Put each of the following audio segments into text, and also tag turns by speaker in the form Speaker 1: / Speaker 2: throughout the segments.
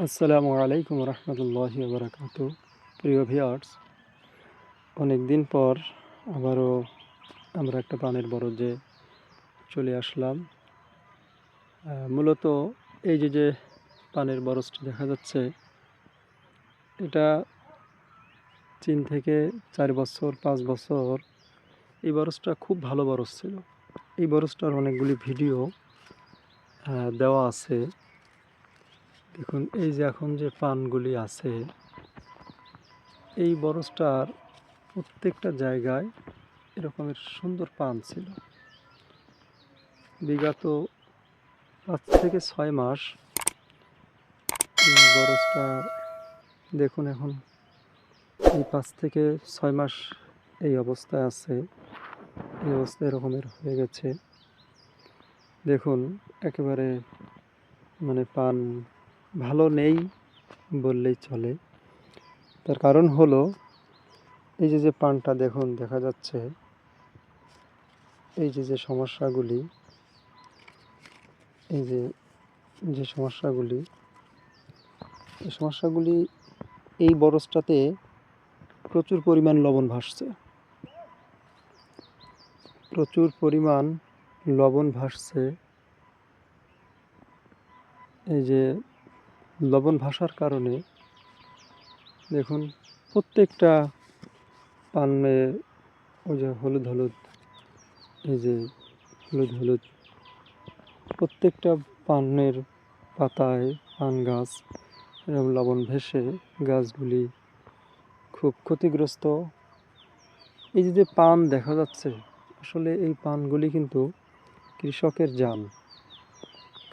Speaker 1: আসসালামু আলাইকুম রহমতুল্লাহি বারাকাতু। প্রিয় ভিউয়ার্স, অনেক দিন পর আবারও আমরা একটা পানের বরজে চলে আসলাম। মূলত এই যে পানের বরজটি দেখা যাচ্ছে, এটা 3 থেকে 4 বছর 5 বছর এই বরজটা খুব ভালো বরজ ছিল। এই বরজটার অনেকগুলি ভিডিও দেওয়া আছে। দেখুন, এই যে এখন যে পানগুলি আছে, এই বরজটার প্রত্যেকটা জায়গায় এরকমের সুন্দর পান ছিল। বিগত 5 থেকে 6 মাস এই বরজটা দেখুন, এখন এই 5 থেকে 6 মাস এই অবস্থায় আছে। এই অবস্থা এরকমের হয়ে গেছে। দেখুন, একেবারে পান ভালো নেই বললেই চলে। তার কারণ হলো, এই যে পানটা দেখুন দেখা যাচ্ছে, এই যে সমস্যাগুলি, এই যে সমস্যাগুলি, এই সমস্যাগুলি এই বরজটাতে প্রচুর পরিমাণ লবণ ভাসছে। প্রচুর পরিমাণ লবণ ভাসছে। এই যে লবণ ভাসার কারণে দেখুন, প্রত্যেকটা পানে ওই যে হলুদ হলুদ, এই যে হলুদ হলুদ, প্রত্যেকটা পানের পাতায় পান গাছ এরকম লবণ ভেসে গাছগুলি খুব ক্ষতিগ্রস্ত। এই যে পান দেখা যাচ্ছে, আসলে এই পানগুলি কিন্তু কৃষকের জান।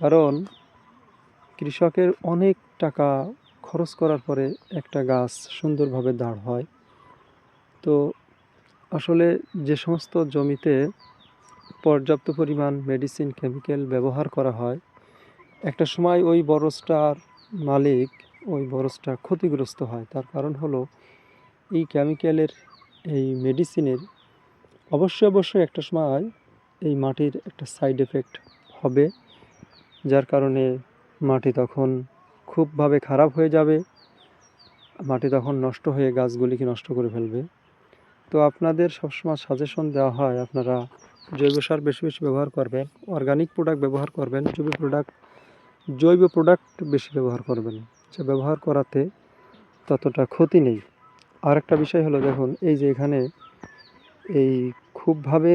Speaker 1: কারণ কৃষকের অনেক টাকা খরচ করার পরে একটা গাছ সুন্দরভাবে দাঁড় হয়। তো আসলে যে সমস্ত জমিতে পর্যাপ্ত পরিমাণ মেডিসিন, কেমিক্যাল ব্যবহার করা হয়, একটা সময় ওই বরজটার মালিক ওই বরজটা ক্ষতিগ্রস্ত হয়। তার কারণ হলো, এই কেমিক্যালের, এই মেডিসিনের অবশ্যই একটা সময় এই মাটির একটা সাইড এফেক্ট হবে, যার কারণে মাটি তখন খুবভাবে খারাপ হয়ে যাবে। মাটি তখন নষ্ট হয়ে গাছগুলিকে নষ্ট করে ফেলবে। তো আপনাদের সবসময় সাজেশন দেওয়া হয়, আপনারা জৈব সার বেশি বেশি ব্যবহার করবেন, অর্গানিক প্রোডাক্ট ব্যবহার করবেন, জৈব প্রোডাক্ট বেশি ব্যবহার করবেন, যা ব্যবহার করাতে ততটা ক্ষতি নেই। আর একটা বিষয় হলো, দেখুন এই যে এখানে এই খুবভাবে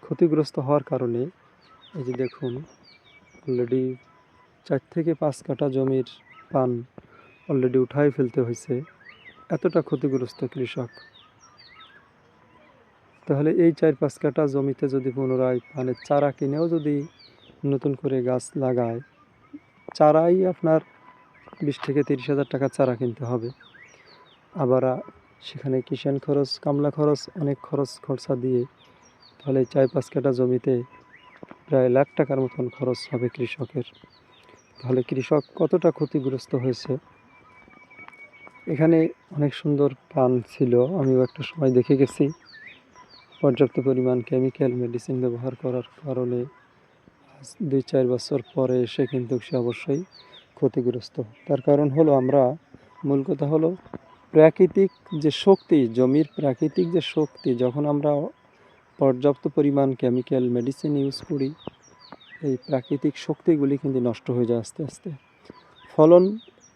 Speaker 1: ক্ষতিগ্রস্ত হওয়ার কারণে এই যে দেখুন, অলরেডি 4 থেকে 5 কাঠা জমির পান অলরেডি উঠাই ফেলতে হয়েছে। এতটা ক্ষতিগ্রস্ত কৃষক। তাহলে এই 4-5 কাঠা জমিতে যদি পুনরায় পানের চারা কিনেও যদি নতুন করে গাছ লাগায়, চারাই আপনার 20 থেকে 30 হাজার টাকা চারা কিনতে হবে। আবার সেখানে কিষাণ খরচ, কামলা খরচ, অনেক খরচা দিয়ে, তাহলে 4-5 কাঠা জমিতে প্রায় লাখ টাকার মতন খরচ হবে কৃষকের। তাহলে কৃষক কতটা ক্ষতিগ্রস্ত হয়েছে। এখানে অনেক সুন্দর পান ছিল, আমিও একটা সময় দেখে গেছি। পর্যাপ্ত পরিমাণ কেমিক্যাল মেডিসিন ব্যবহার করার কারণে 2-4 বছর পরে এসে কিন্তু সে অবশ্যই ক্ষতিগ্রস্ত। তার কারণ হলো, আমরা মূল কথা হলো, প্রাকৃতিক যে শক্তি, জমির প্রাকৃতিক যে শক্তি, যখন আমরা পর্যাপ্ত পরিমাণ কেমিক্যাল মেডিসিন ইউজ করি, এই প্রাকৃতিক শক্তিগুলি কিন্তু নষ্ট হয়ে যায় আস্তে আস্তে। ফলন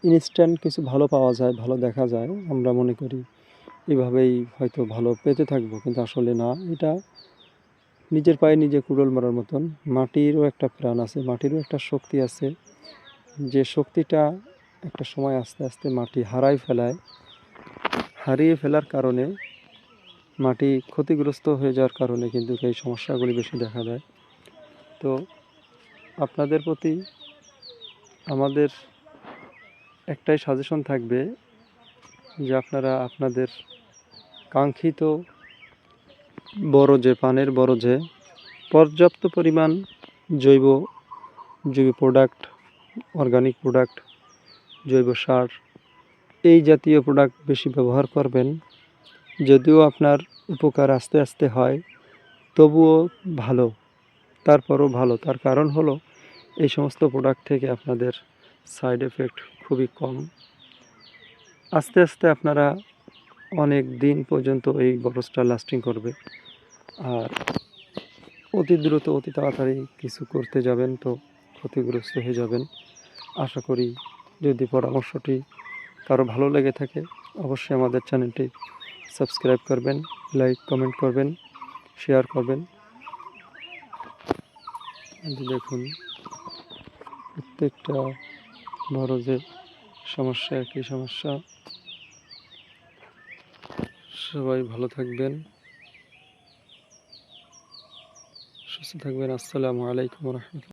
Speaker 1: ইনস্ট্যান্ট কিছু ভালো পাওয়া যায়, ভালো দেখা যায়, আমরা মনে করি এভাবেই হয়তো ভালো পেতে থাকবো, কিন্তু আসলে না। এটা নিজের পায়ে নিজে কুড়োল মারার মতন। মাটিরও একটা প্রাণ আছে, মাটিরও একটা শক্তি আছে, যে শক্তিটা একটা সময় আস্তে আস্তে মাটি হারিয়ে ফেলার কারণে, মাটি ক্ষতিগ্রস্ত হয়ে যাওয়ার কারণে কিন্তু এই সমস্যাগুলি বেশি দেখা দেয়। তো আপনাদের প্রতি আমাদের একটাই সাজেশন থাকবে, যে আপনারা আপনাদের কাঙ্ক্ষিত পানের বরজে পর্যাপ্ত পরিমাণ জৈব প্রোডাক্ট, অর্গানিক প্রোডাক্ট, জৈব সার, এই জাতীয় প্রোডাক্ট বেশি ব্যবহার করবেন। যদিও আপনার উপকার আস্তে আস্তে হয়, তবুও ভালো, তারপরও ভালো। তার কারণ হলো, এই সমস্ত প্রোডাক্ট থেকে আপনাদের সাইড এফেক্ট খুবই কম। আস্তে আস্তে আপনারা অনেক দিন পর্যন্ত এই বরজটা লাস্টিং করবে। আর অতি দ্রুত অতি তাড়াতাড়ি কিছু করতে যাবেন তো ক্ষতিগ্রস্ত হয়ে যাবেন। আশা করি যদি পরামর্শটি কারো ভালো লেগে থাকে অবশ্যই আমাদের চ্যানেলটি সাবস্ক্রাইব করবেন, লাইক কমেন্ট করবেন, শেয়ার করবেন। দেখুন প্রত্যেকটা বরজের সমস্যা একই সমস্যা। সবাই ভালো থাকবেন, সুস্থ থাকবেন। আসসালামু আলাইকুম ওয়া রাহমাতুল্লাহ।